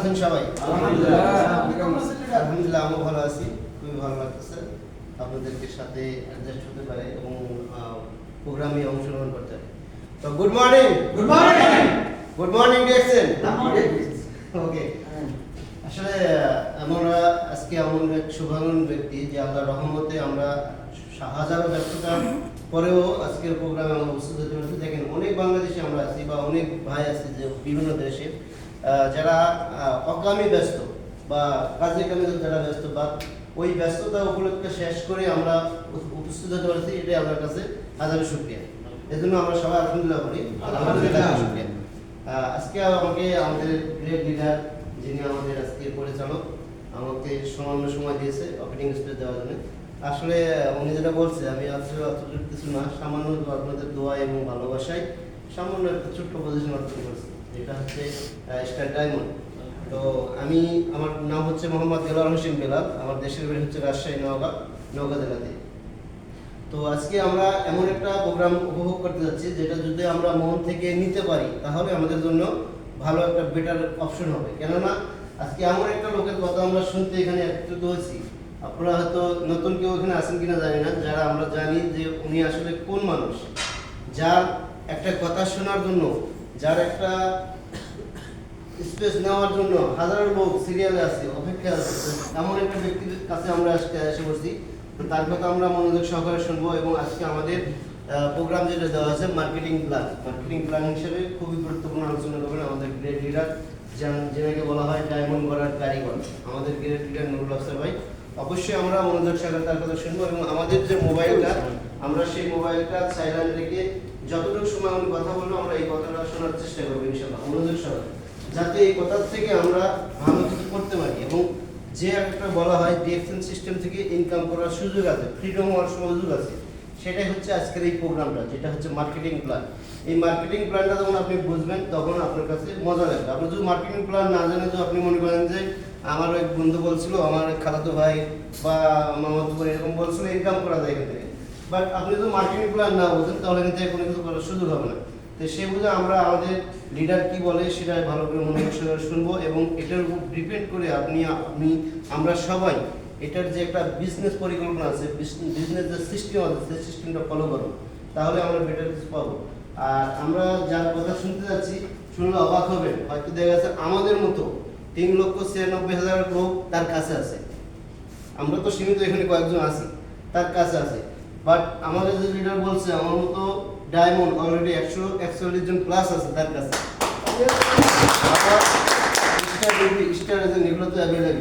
আছেন সবাই? আলহামদুলিল্লাহ আমি ভালো আছি, খুবই ভালো লাগতেছে আপনাদেরকে সাথে অ্যাডজাস্ট হতে পারে এবং প্রোগ্রামে অংশগ্রহণ করতে পারে। তো good morning. Good morning DXN. Okay, আসলে আমরা আজকে এমন এক শুভাগমন ব্যক্তি যে আল্লাহর রহমতে আমরা হাজারো ব্যস্ততার পরেও আজকের প্রোগ্রামে আমরা উপস্থিত হতে পারছি। দেখেন, অনেক বাংলাদেশে আমরা আছি বা অনেক ভাই আছে যে বিভিন্ন দেশে যারা অকামে ব্যস্ত বা কাজে কামে যারা ব্যস্ত বা ওই ব্যস্ততা উপলক্ষে শেষ করে আমরা উপস্থিত হতে পারছি, এটাই আমার কাছে হাজারো শুকরিয়া। এই জন্য আমরা সবাই আলহামদুলিল্লাহ বলি। শুকরিয়া। আজকে আমাকে আমাদের গ্রেট লিডার, যিনি আমাদের আজকের পরিচালক, আমাকে সামান্য সময় দিয়েছে ওপেনিং স্পিচ দেওয়ার জন্য। আসলে উনি যেটা বলছে, আমি আসলে অতটুকু কিছু না, সামান্য আপনাদের দোয়া এবং ভালোবাসায় সামান্য একটা ছোট্ট পজিশন অর্জন করছি, যেটা হচ্ছে স্টার ডায়মন্ড। তো আমার নাম হচ্ছে মোহাম্মদ দেলোয়ার হোসেন বেলাল, আমার দেশের বাড়ি হচ্ছে রাজশাহী নওগাঁ জেলাতে। তো আজকে আমরা এমন একটা প্রোগ্রাম উপভোগ করতে যাচ্ছি যেটা যদি আমরা মন থেকে নিতে পারি তাহলে আমাদের জন্য ভালো একটা বেটার অপশন হবে। কেননা আজকে এমন একটা লোকের কথা আমরা শুনতে এখানে একত্রিত হয়েছি, আপনারা হয়তো নতুন কেউ এখানে আছেন কিনা জানি না, যারা আমরা জানি যে উনি আসলে কোন মানুষ, যার একটা কথা শোনার জন্য, যার একটা স্পেস নেওয়ার জন্য হাজারো লোক সিরিয়ালে আছে, অপেক্ষা আছে। এমন একটা ব্যক্তির কাছে আমরা আজকে এসে বসছি, তার কথা আমরা মনোযোগ সহকারে শুনবো। এবং আজকে আমাদের প্রোগ্রাম যেটা দেওয়া আছে মার্কেটিং প্ল্যান হিসেবে খুবই গুরুত্বপূর্ণ আলোচনা করবেন আমাদের গ্রেট লিডার, যেটাকে বলা হয় ডায়মন্ড গড়ার কারিগর, আমাদের গ্রেট লিডার নুরুল আফসার ভাই। অবশ্যই আমরা মনোযোগ সহকারে তার কথা শুনবো এবং আমাদের যে মোবাইলটা, আমরা সেই মোবাইলটা সাইলেন্ট রেখে যতটুকু সময় উনি কথা বলবো আমরা এই কথাটা শোনার চেষ্টা করবো ইনশাআল্লাহ, মনোযোগ সহকারে, যাতে এই কথার থেকে আমরা ভালো কিছু করতে পারি। এবং যে একটা বলা হয় ডিএক্সএন সিস্টেম থেকে ইনকাম করার সুযোগ আছে, ফ্রিডম হওয়ার সুযোগ আছে, সেটাই হচ্ছে আজকের এই প্রোগ্রামটা, যেটা হচ্ছে মার্কেটিং প্ল্যান। এই মার্কেটিং প্ল্যানটা যখন আপনি বুঝবেন তখন আপনার কাছে মজা লাগবে। আপনি যদি মার্কেটিং প্ল্যান না জানেন, তো আপনি মনে করেন যে আমার এক বন্ধু বলছিল, আমার খালাতো ভাই বা মামাতো বোন এরকম বলছিল ইনকাম করা যায় এখান থেকে, বাট আপনি যদি মার্কেটিং প্ল্যান না বোঝেন তাহলে এখান থেকে কোনো কিছু করার সুযোগ হবে না। তো সে বুঝে আমরা আমাদের লিডার কি বলে সেটা ভালো করে মনোযোগ সহকারে শুনবো এবং এটার উপর ডিপেন্ড করে আমরা সবাই এটার যে একটা বিজনেস পরিকল্পনা আছে, বিজনেস যে সিস্টেম আছে, সেই সিস্টেমটা ফলো করবো, তাহলে আমরা বেটার কিছু পাবো। আর আমরা যার কথা শুনতে যাচ্ছি, শুনলে অবাক হবেন, হয়তো দেখা গেছে আমাদের মতো 3,96,000 লোক তার কাছে আছে। আমরা তো সীমিত এখানে কয়েকজন আছি, তার কাছে আছে। বাট আমাদের যে লিডার বলছে, আমার মতো ডায়মন্ড অলরেডি 141 জন প্লাস আছে তার কাছে। স্টার এজেন্ট এগুলো তো অ্যাভেলেবেল,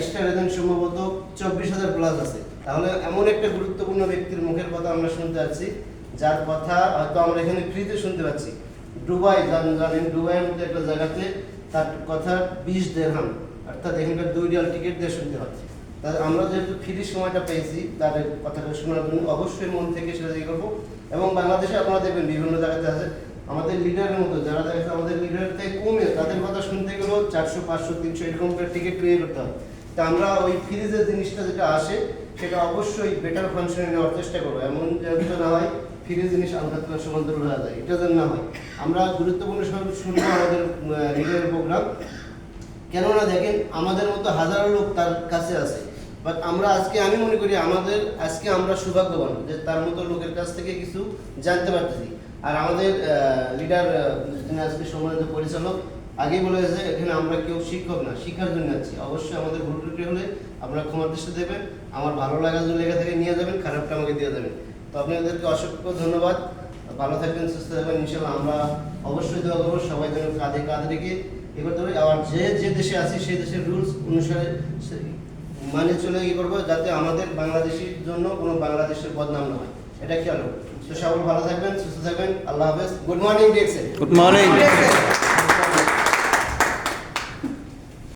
স্টার এজেন্ট সম্ভবত 24,000 প্লাস আছে। তাহলে এমন একটা গুরুত্বপূর্ণ ব্যক্তির মুখের কথা আমরা শুনতে পাচ্ছি, যার কথা হয়তো আমরা এখানে ফ্রিতে শুনতে পাচ্ছি। দুবাই জানেন, দুবাইয়ের মধ্যে একটা জায়গাতে তার কথা 20 দিরহাম, অর্থাৎ এখানকার $2 টিকিট দিয়ে শুনতে পাচ্ছি। তাহলে আমরা যেহেতু ফ্রি সময়টা পেয়েছি তাদের কথাটা শোনার জন্য, অবশ্যই মন থেকে সেটা দিয়ে করবো। এবং বাংলাদেশে আপনারা দেখবেন বিভিন্ন জায়গাতে আছে আমাদের লিডারের মতো যারা দেখেছে, আমাদের লিডারের থেকে কমে তাদের কথা শুনতে গেলেও 400, 500, 300 এরকম করে টিকিট ক্লিয়ার করতে হয়। তা আমরা ওই ফ্রি যে জিনিসটা যেটা আসে সেটা অবশ্যই বেটার ফাংশনে নেওয়ার চেষ্টা করবো। এমন যেন না হয় ফ্রি জিনিস আলগা সমান্তর হয়ে যায়, এটা যেন না হয়। আমরা গুরুত্বপূর্ণ শুনবো আমাদের লিডারের প্রোগ্রাম। কেননা দেখেন, আমাদের মতো হাজারো লোক তার কাছে আছে, বাট আমি মনে করি আজকে আমরা সৌভাগ্যবান যে তার মতো লোকের কাছ থেকে কিছু জানতে পারতেছি। আর আমাদের লিডার, যিনি আজকে সম্মানিত পরিচালক, আগেই বলে গেছে এখানে আমরা কেউ শিক্ষক না, শিক্ষার জন্য আছি। অবশ্যই আমাদের ভুল ত্রুটি হলে আপনারা ক্ষমার দৃষ্টি দেবেন, আমার ভালো লাগা যদি লেগে থেকে নিয়ে যাবেন, খারাপটা আমাকে দিয়ে দেবেন। তো আপনাদেরকে অসংখ্য ধন্যবাদ, ভালো থাকবেন, সুস্থ থাকবেন। ইনশাআল্লাহ আমরা অবশ্যই দোয়া করবো সবাই যেন কাঁধে কাঁধ রেখে এ করতে পারি। আর যে দেশে আছি সেই দেশের রুলস অনুসারে মানে চলে করবো, যাতে আমাদের বাংলাদেশের জন্য কোনো বাংলাদেশের বদনাম না হয়, এটা খেয়াল রাখবো। তো সবাই ভালো থাকবেন, সুস্থ থাকবেন, আল্লাহ হাফেজ। Good morning DXN. Good morning.